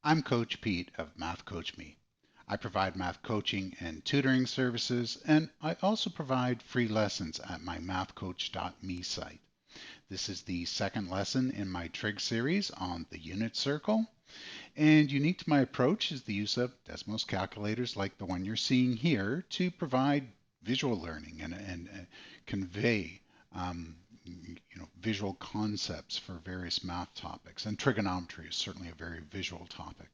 I'm Coach Pete of Math Coach Me. I provide math coaching and tutoring services, and I also provide free lessons at my mathcoach.me site. This is the second lesson in my Trig series on the unit circle, and unique to my approach is the use of Desmos calculators like the one you're seeing here to provide visual learning and convey visual concepts for various math topics. And trigonometry is certainly a very visual topic.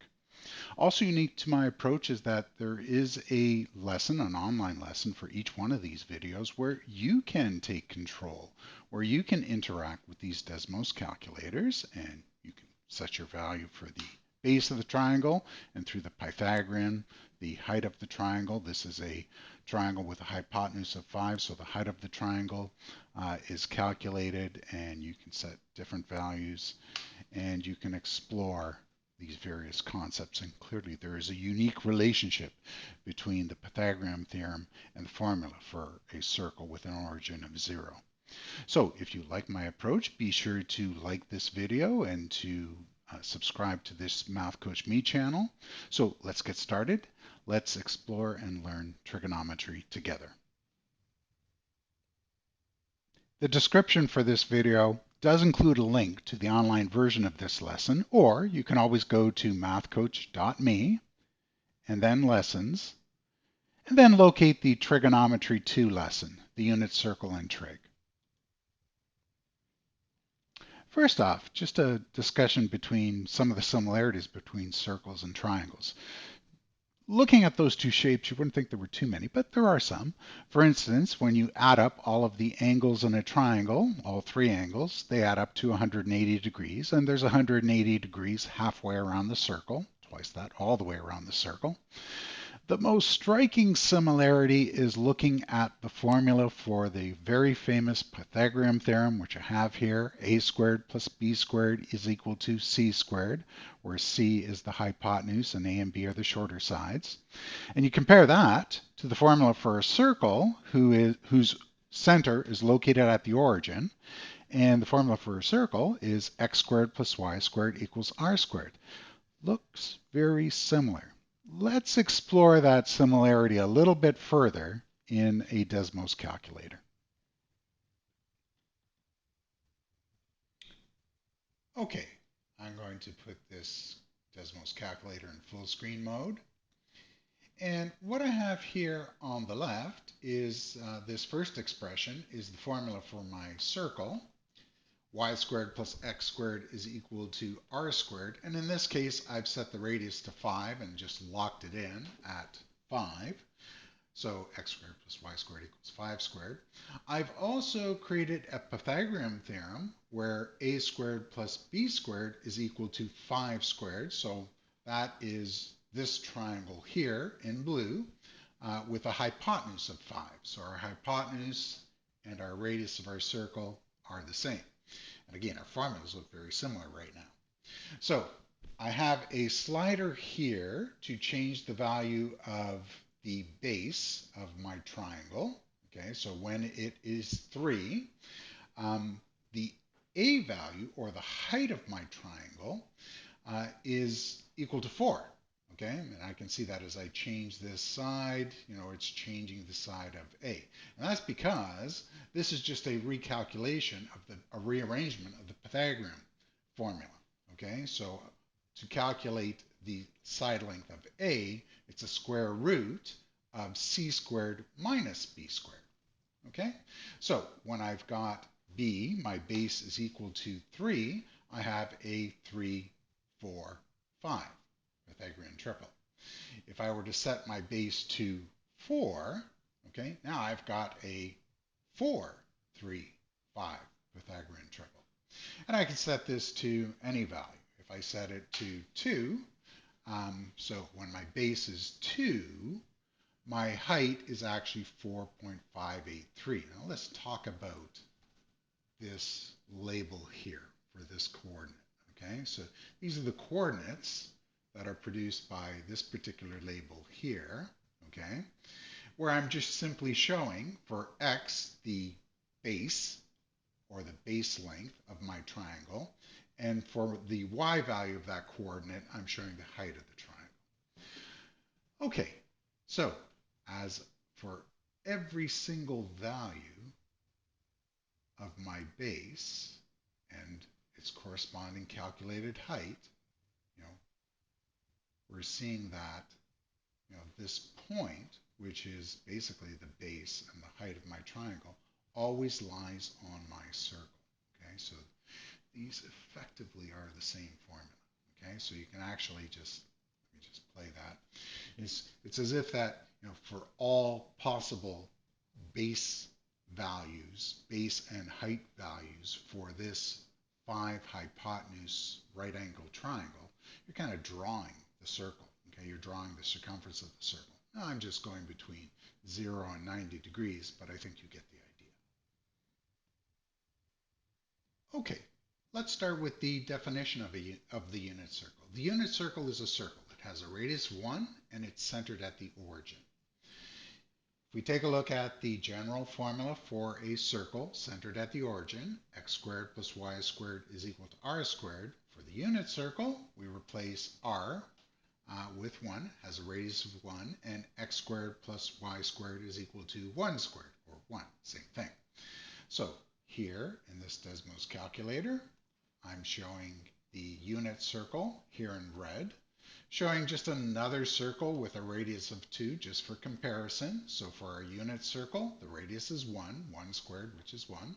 Also unique to my approach is that there is a lesson, an online lesson for each one of these videos where you can take control, where you can interact with these Desmos calculators and you can set your value for the base of the triangle and through the Pythagorean, the height of the triangle. This is a triangle with a hypotenuse of 5, so the height of the triangle is calculated and you can set different values and you can explore these various concepts. And clearly there is a unique relationship between the Pythagorean theorem and the formula for a circle with an origin of 0. So if you like my approach, be sure to like this video and to subscribe to this Math Coach Me channel. So let's get started. Let's explore and learn trigonometry together. The description for this video does include a link to the online version of this lesson, or you can always go to mathcoach.me and then lessons, and then locate the Trigonometry 2 lesson, the unit circle and trig. First off, just a discussion between some of the similarities between circles and triangles. Looking at those two shapes, you wouldn't think there were too many, but there are some. For instance, when you add up all of the angles in a triangle, all three angles, they add up to 180 degrees, and there's 180 degrees halfway around the circle, twice that all the way around the circle. The most striking similarity is looking at the formula for the very famous Pythagorean theorem, which I have here. A squared plus b squared is equal to c squared, where c is the hypotenuse and a and b are the shorter sides. And you compare that to the formula for a circle whose center is located at the origin. And the formula for a circle is x squared plus y squared equals r squared. Looks very similar. Let's explore that similarity a little bit further in a Desmos calculator. Okay, I'm going to put this Desmos calculator in full screen mode. And what I have here on the left is this first expression is the formula for my circle. Y squared plus x squared is equal to r squared. And in this case, I've set the radius to 5 and just locked it in at 5. So x squared plus y squared equals 5 squared. I've also created a Pythagorean theorem where a squared plus b squared is equal to 5 squared. So that is this triangle here in blue with a hypotenuse of 5. So our hypotenuse and our radius of our circle are the same. And again, our formulas look very similar right now. So I have a slider here to change the value of the base of my triangle. Okay, so when it is 3, the a value, or the height of my triangle, is equal to 4. Okay, and I can see that as I change this side, it's changing the side of A. And that's because this is just a recalculation of a rearrangement of the Pythagorean formula. Okay, so to calculate the side length of A, it's a square root of c squared minus b squared. Okay, so when I've got B, my base is equal to 3, I have a 3, 4, 5. Pythagorean triple. If I were to set my base to 4, okay, now I've got a 4, 3, 5 Pythagorean triple. And I can set this to any value. If I set it to 2, so when my base is 2, my height is actually 4.583. Now let's talk about this label here for this coordinate. Okay, so these are the coordinates that are produced by this particular label here, okay, where I'm just simply showing for x the base, or the base length of my triangle, And for the y value of that coordinate, I'm showing the height of the triangle. Okay, so as for every single value of my base and its corresponding calculated height, you know, we're seeing that, this point, which is basically the base and the height of my triangle, always lies on my circle. Okay, so these effectively are the same formula. Okay, so you can actually just, let me just play that. It's as if that, for all possible base values, base and height values for this 5 hypotenuse right angle triangle, you're kind of drawing the circle. Okay, you're drawing the circumference of the circle. Now I'm just going between 0 and 90 degrees, but I think you get the idea. Okay, let's start with the definition of the unit circle. The unit circle is a circle. It has a radius 1 and it's centered at the origin. If we take a look at the general formula for a circle centered at the origin, x squared plus y squared is equal to r squared. For the unit circle, we replace r with 1, has a radius of 1, and x squared plus y squared is equal to 1 squared, or 1, same thing. So here in this Desmos calculator, I'm showing the unit circle here in red, showing just another circle with a radius of 2 just for comparison. So for our unit circle, the radius is 1, 1 squared, which is 1.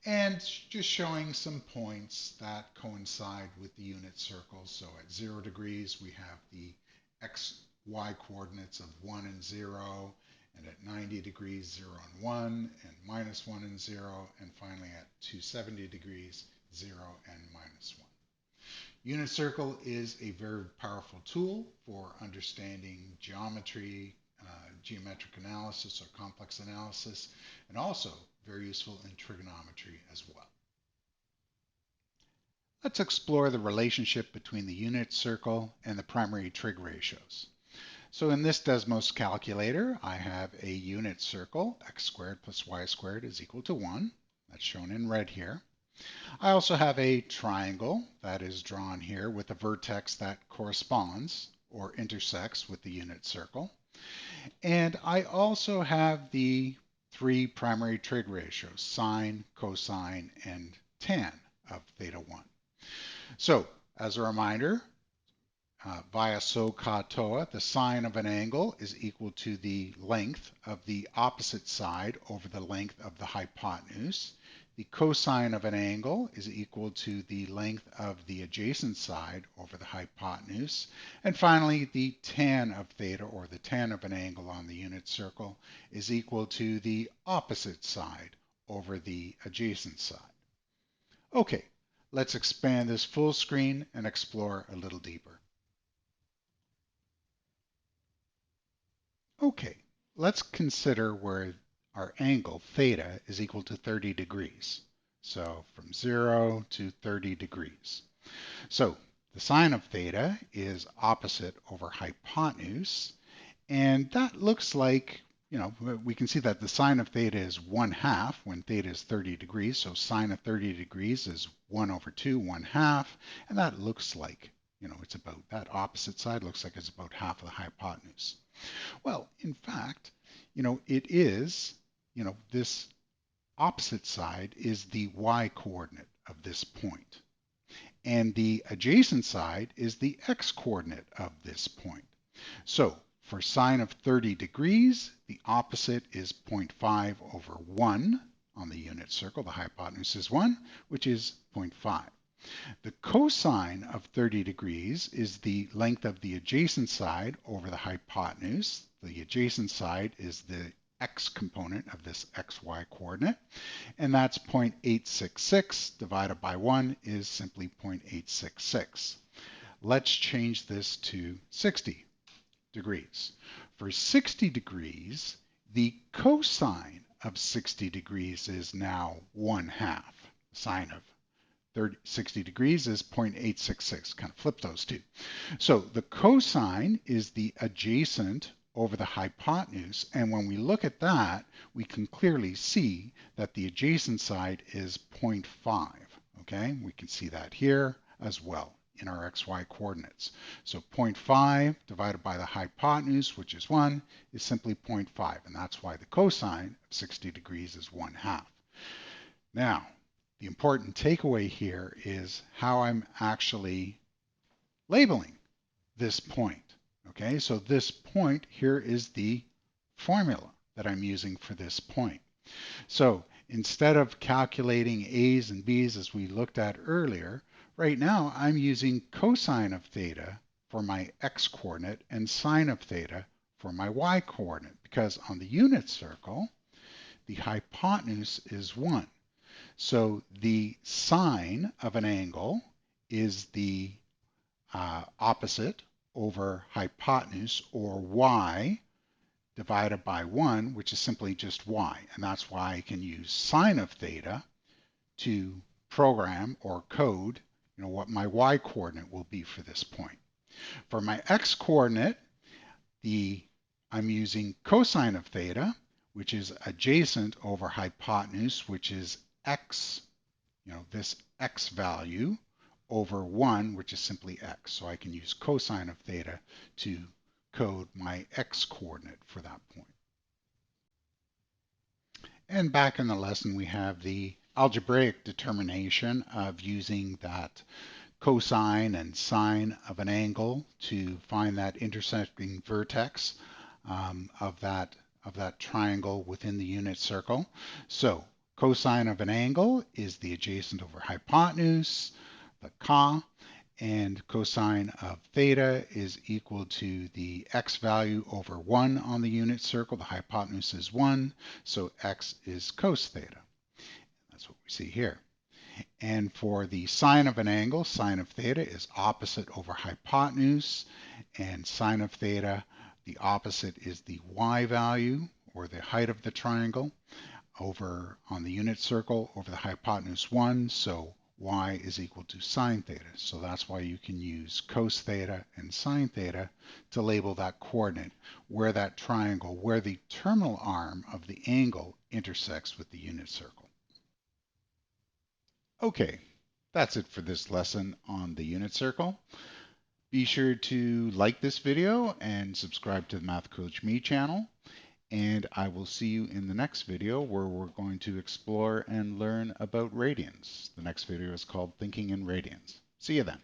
And just showing some points that coincide with the unit circle. So at 0 degrees, we have the x, y coordinates of 1 and 0. And at 90 degrees, 0 and 1, and minus 1 and 0. And finally at 270 degrees, 0 and minus 1. Unit circle is a very powerful tool for understanding geometry, geometric analysis or complex analysis, and also very useful in trigonometry as well. Let's explore the relationship between the unit circle and the primary trig ratios. So in this Desmos calculator, I have a unit circle, x squared plus y squared is equal to 1. That's shown in red here. I also have a triangle that is drawn here with a vertex that corresponds or intersects with the unit circle. And I also have the 3 primary trig ratios, sine, cosine, and tan of theta 1. So as a reminder, via SOHCAHTOA, the sine of an angle is equal to the length of the opposite side over the length of the hypotenuse. The cosine of an angle is equal to the length of the adjacent side over the hypotenuse. And finally, the tan of theta, or the tan of an angle on the unit circle, is equal to the opposite side over the adjacent side. Okay, let's expand this full screen and explore a little deeper. Okay, let's consider where our angle theta is equal to 30 degrees. So from 0 to 30 degrees. So the sine of theta is opposite over hypotenuse. And that looks like, we can see that the sine of theta is 1/2 when theta is 30 degrees. So sine of 30 degrees is 1 over 2, 1/2. And that looks like, it's about, that opposite side looks like it's about half of the hypotenuse. Well, in fact, it is, this opposite side is the y coordinate of this point. And the adjacent side is the x coordinate of this point. So for sine of 30 degrees, the opposite is 0.5 over 1 on the unit circle. The hypotenuse is 1, which is 0.5. The cosine of 30 degrees is the length of the adjacent side over the hypotenuse. The adjacent side is the x component of this xy coordinate, and that's 0.866 divided by 1 is simply 0.866. Let's change this to 60 degrees. For 60 degrees, the cosine of 60 degrees is now 1/2. Sine of 60 degrees is 0.866. Kind of flip those two. So the cosine is the adjacent over the hypotenuse. And when we look at that, we can clearly see that the adjacent side is 0.5. Okay, we can see that here as well in our xy coordinates. So 0.5 divided by the hypotenuse, which is 1, is simply 0.5, and that's why the cosine of 60 degrees is 1/2. Now, the important takeaway here is how I'm actually labeling this point. Okay, so this point here is the formula that I'm using for this point. So instead of calculating A's and B's as we looked at earlier, right now I'm using cosine of theta for my x coordinate and sine of theta for my y coordinate, because on the unit circle, the hypotenuse is 1. So the sine of an angle is the opposite over hypotenuse, or y, divided by 1, which is simply just y. And that's why I can use sine of theta to program or code what my y coordinate will be for this point. For my x coordinate, I'm using cosine of theta, which is adjacent over hypotenuse, which is x, this x value, over 1, which is simply x. So I can use cosine of theta to code my x coordinate for that point. And back in the lesson, we have the algebraic determination of using that cosine and sine of an angle to find that intersecting vertex of that triangle within the unit circle. So cosine of an angle is the adjacent over hypotenuse, the cos, and cosine of theta is equal to the x value over 1 on the unit circle. The hypotenuse is 1, so x is cos theta. That's what we see here. And for the sine of an angle, sine of theta is opposite over hypotenuse, and sine of theta, the opposite is the y value, or the height of the triangle, over on the unit circle over the hypotenuse 1, so y is equal to sine theta. So that's why you can use cos theta and sine theta to label that coordinate where that triangle, where the terminal arm of the angle intersects with the unit circle. Okay, that's it for this lesson on the unit circle. Be sure to like this video and subscribe to the Math Coach Me channel. And I will see you in the next video where we're going to explore and learn about radians. The next video is called Thinking in Radians. See you then.